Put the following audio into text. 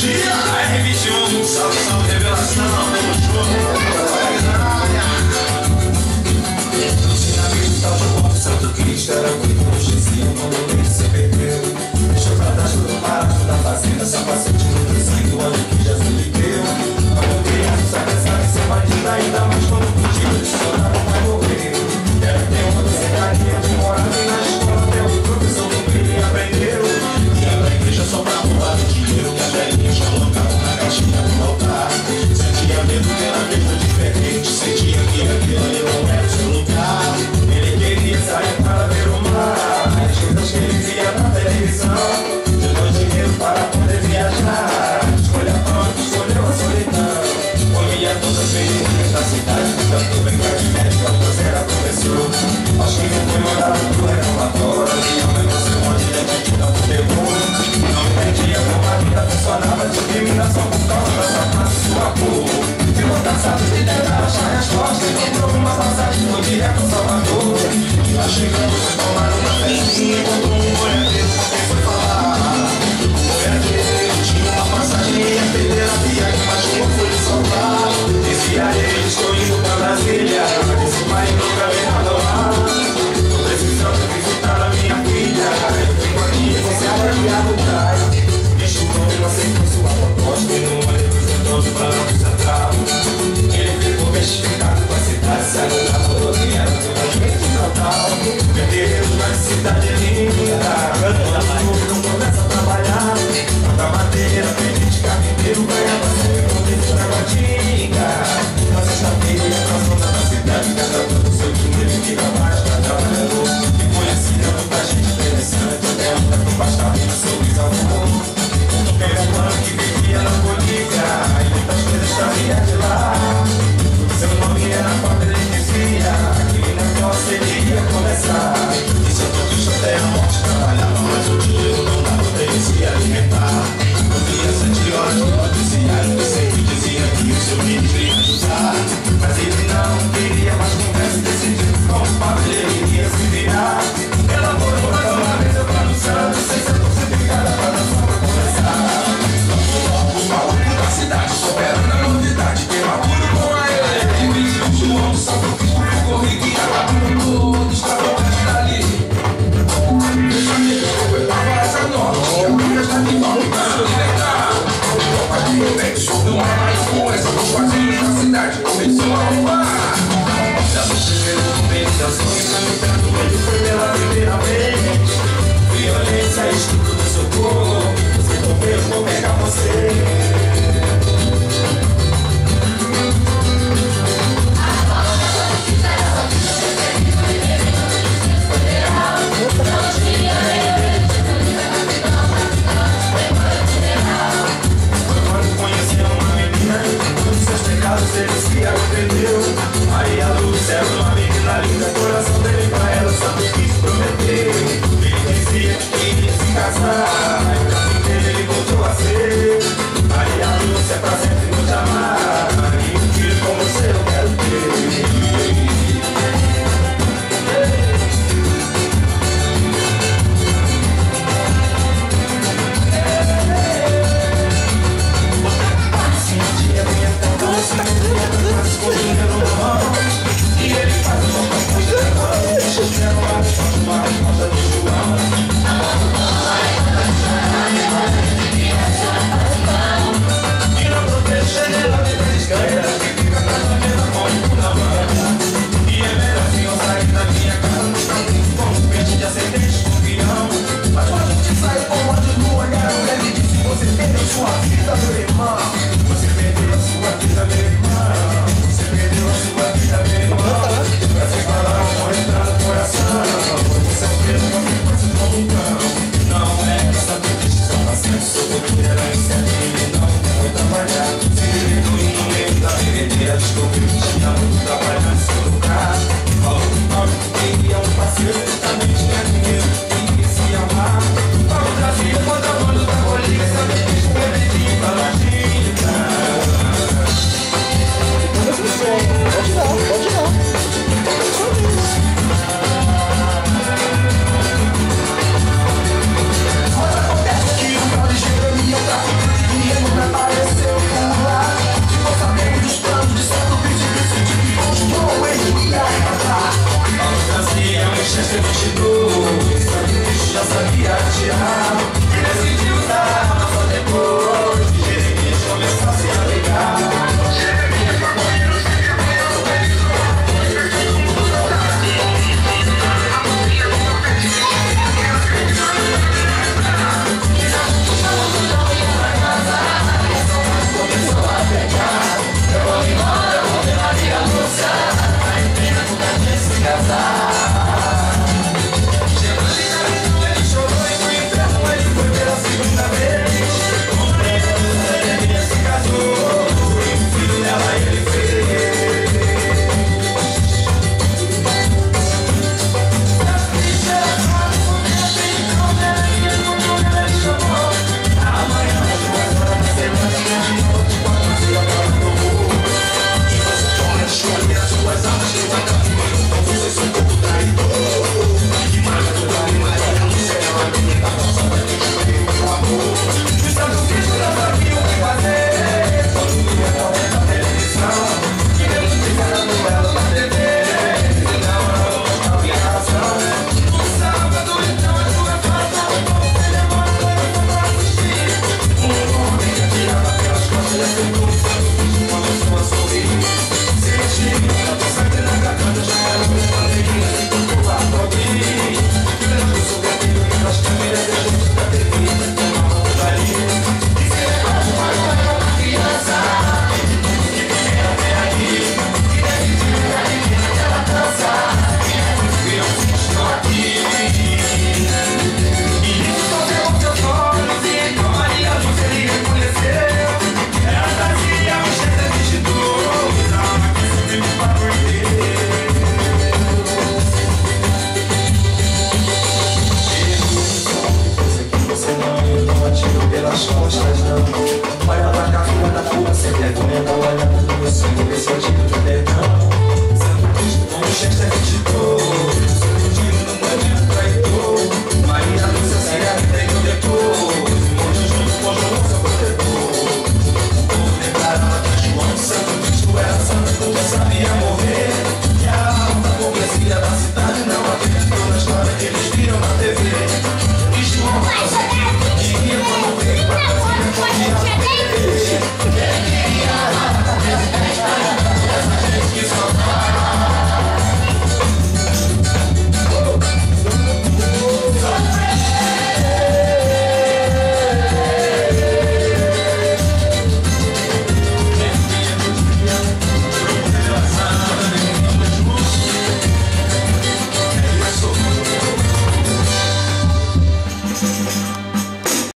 dia, R21, salve, salve, revelação, tamo junto. No sinamento tal de morte, Santo Cristo era muito longezinho, quando ele se perdeu. Deixou pra trás tudo barato da fazenda, só passou de muito sangue o ano que Jesus lhe deu. Quando criança, só pensava em ser bandido, ainda mais quando fugiu, de soldado vai morrer. Era ter uma secretaria de morar e na escola até o professor do ele aprendeu. Ia pra igreja só pra roubar o dinheiro que a velhinha já colocava na caixinha do altar. Sentia medo pela vida diferente, sentia que aquilo ali não era o seu lugar. Ele queria sair para ver o mar, as coisas que ele via na televisão. Juntou dinheiro para poder viajar, escolha pronto, escolheu a solidão. Comia todas as meninas da cidade, tanto bem que de médico, a coisa era professor. Acho que não foi mandado pro reclamatório, minha mãe não sei onde ele tinha que dar pro terror. Não entendia como a vida funcionava, discriminação por causa dessa classe sua cor. Ficou cansado de tentar achar resposta, encontrou uma passagem no direto ao Salvador. E lá chegando foi tomar uma festinha, encontrou um boiadeiro com quem foi falar. O boiadeiro tinha uma passagem e ia perder a viagem, mas como foi de soltar? Dizia ele, estou indo pra Brasília, disse pai, nunca me nada lá. Tô precisando visitar a minha filha, eu fico aqui e você aliviado traz. Enxugou e não aceitou sua proposta e não é representando pra não central. Ele ficou bestificado com a cidade, saiu da rodoviária, totalmente total. Guerreiros na cidade linda, todo mundo começa a trabalhar. Planta madeira, vende de carpinteiro, ganhava sempre com isso na guatinga. Na sexta-feira, pra zona da cidade, gasta todo o seu dinheiro e fica mais pra trabalhador. E conhecia muita gente interessante, até anda pro bastava e no sorriso ao mundo. Era um ano que vivia na Bolívia e muitas coisas sabia de lá. Seu nome era Padre, ele dizia que o negócio ele ia começar. E seu turista até a morte trabalhava, mas o dinheiro não dava pra ele se alimentar. Eu via 7 horas no noticiário que sempre dizia que o seu filho queria ajudar. Mas ele não queria mais conversa e decidiu com o padre ele ia se virar. Elaborou mais uma vez a tradução, sem ser crucificada para dançar pra começar. O barulho da cidade, superando a novidade, prematuro com a ele. João do Santo Cristo ficou rico e acabando todos pra longe dali. Meus amigos, eu tava essa noite, e a minha está de volta pra libertar. Tropa de reflexo, não há mais influência, os quadrinhos da cidade começou a roubar. Já não chegaram compensações, sangrando ele foi pela primeira vez. Violência, estudo do seu corpo, você não vê, eu vou pegar você. Ele se arrependeu. Maria Lúcia era uma menina linda, coração dele pra ela Santo Cristo prometeu. Ele dizia que queria se casar, aí pra fim ele voltou a ser. Maria Lúcia pra sempre vou te amar, e um filho como você eu quero ter. E ele faz uma proposta de mão, deixa eu ver uma resposta de João. E não protege ela de brincadeira, que fica trazendo a mão na mão. E é melhor assim eu sair da minha casa, no caminho com um peixe de acertei escorpião. Mas quando a gente sai com o ódio no olhar, ele disse: você perdeu sua vida, meu irmão. Você perdeu a sua vida, meu irmão. Você perdeu a sua vida, meu irmão. Pra se falar, amor entrar no coração. Você é o preso, não tem coisa como um cão. Não é pra saber que está passando. Seu futuro era incerto e ele não foi trabalhar. Se ele no meio da bebedeira, descobriu que tinha muito trabalho no seu lugar. Falou que Paulo queria um parceiro, também tinha dinheiro e queria se amar. Paulo trazia contra o mundo da colina, sabia que isso permitia pra lojinha. Pode não. Mas acontece que o tal de Jeremias tá nas costas.